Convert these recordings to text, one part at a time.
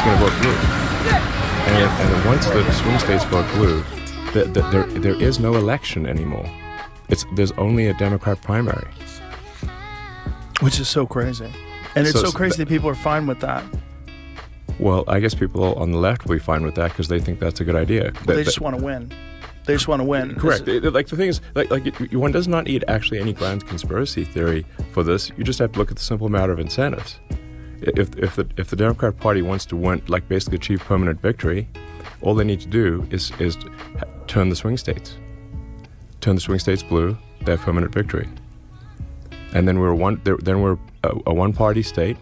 it's going to vote blue. And once the swing states vote blue, there is no election anymore. There's only a Democrat primary. Which is so crazy. And it's so crazy that people are fine with that. Well, I guess people on the left will be fine with that because they think that's a good idea. They just want to win. They just want to win. Correct. Like the thing is, one does not need actually any grand conspiracy theory for this. You just have to look at the simple matter of incentives. If the Democrat Party wants to win, like basically achieve permanent victory, all they need to do is turn the swing states. Turn the swing states blue. They have permanent victory. And then we're a one-party state,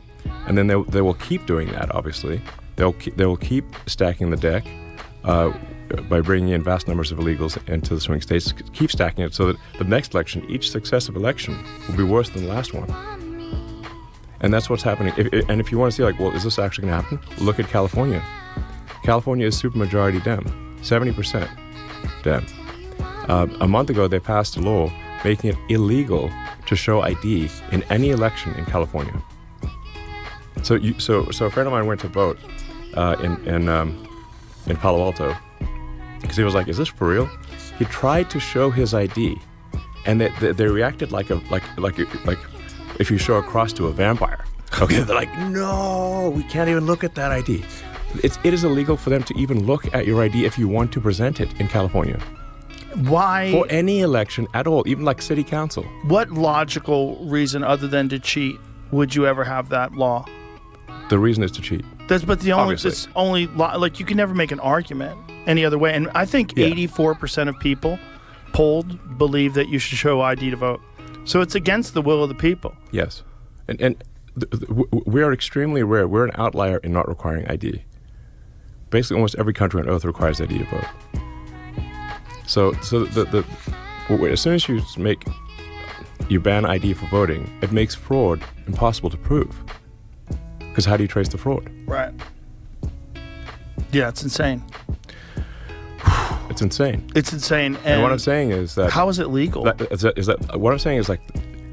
and then they will keep doing that. Obviously, they will keep stacking the deck by bringing in vast numbers of illegals into the swing states. Keep stacking it so that the next election, each successive election, will be worse than the last one. And that's what's happening. If you want to see, like, well, is this actually going to happen? Look at California. California is supermajority Dem, 70% Dem. A month ago, they passed a law making it illegal to show ID in any election in California. So a friend of mine went to vote in Palo Alto because he was like, "Is this for real?" He tried to show his ID, and they reacted like if you show a cross to a vampire. Okay, they're like, "No, we can't even look at that ID." It is illegal for them to even look at your ID if you want to present it in California. Why? For any election at all, even like city council. What logical reason other than to cheat would you ever have that law? The reason is to cheat. It's only like you can never make an argument any other way. And I think 84% of people polled believe that you should show ID to vote. So it's against the will of the people. Yes, and we are extremely rare. We're an outlier in not requiring ID. Basically, almost every country on earth requires ID to vote. So as soon as you ban ID for voting, it makes fraud impossible to prove. Because how do you trace the fraud? Right. Yeah, it's insane. It's insane. It's insane. And what I'm saying is that... How is it legal? What I'm saying is, like,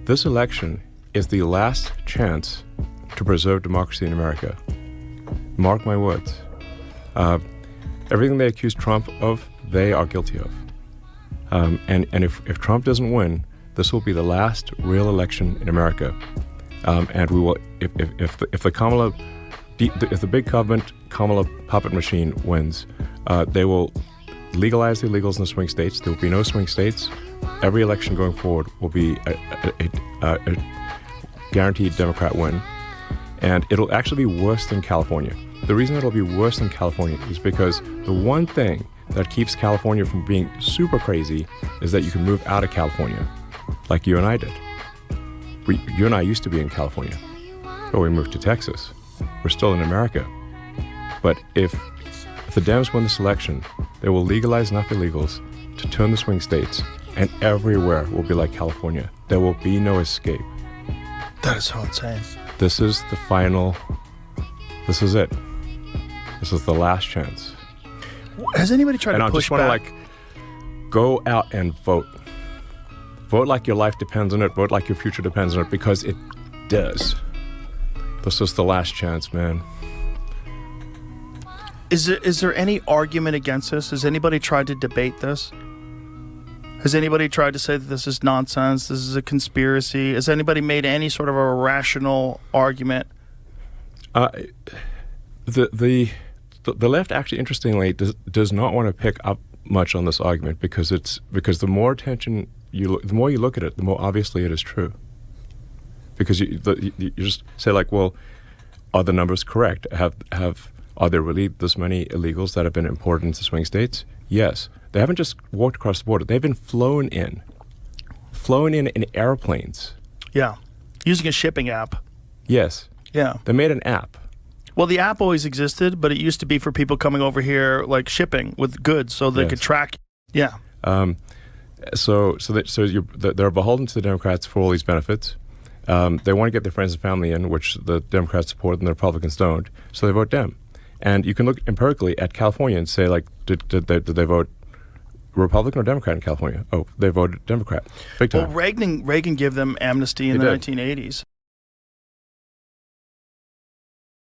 this election is the last chance to preserve democracy in America. Mark my words. Everything they accuse Trump of, they are guilty of. And if Trump doesn't win, this will be the last real election in America. And we will, if the big government Kamala puppet machine wins, they will legalize the illegals in the swing states. There will be no swing states. Every election going forward will be a guaranteed Democrat win, and it'll actually be worse than California. The reason it'll be worse than California is because the one thing that keeps California from being super crazy is that you can move out of California, like you and I did. You and I used to be in California, but we moved to Texas. We're still in America. But if the Dems win this election, they will legalize enough illegals to turn the swing states, and everywhere will be like California. There will be no escape. That is so insane. This is the final. This is it. This is the last chance. Has anybody tried to push back? And I just want to, go out and vote. Vote like your life depends on it. Vote like your future depends on it, because it does. This is the last chance, man. Is there any argument against this? Has anybody tried to debate this? Has anybody tried to say that this is nonsense, this is a conspiracy? Has anybody made any sort of a rational argument? The left actually, interestingly, does not want to pick up much on this argument, because the more attention the more you look at it, the more obviously it is true. Because you just say, like, well, are the numbers correct? Are there really this many illegals that have been imported into swing states? Yes. They haven't just walked across the border. They've been flown in airplanes. Yeah. Using a shipping app. Yes. Yeah. They made an app. Well, the app always existed, but it used to be for people coming over here, like shipping with goods, so they could track. Yeah. So they're beholden to the Democrats for all these benefits. They want to get their friends and family in, which the Democrats support and the Republicans don't. So they vote Dem. And you can look empirically at California and say, like, did they vote Republican or Democrat in California? Oh, they voted Democrat. Big time. Well, Reagan gave them amnesty in the 1980s.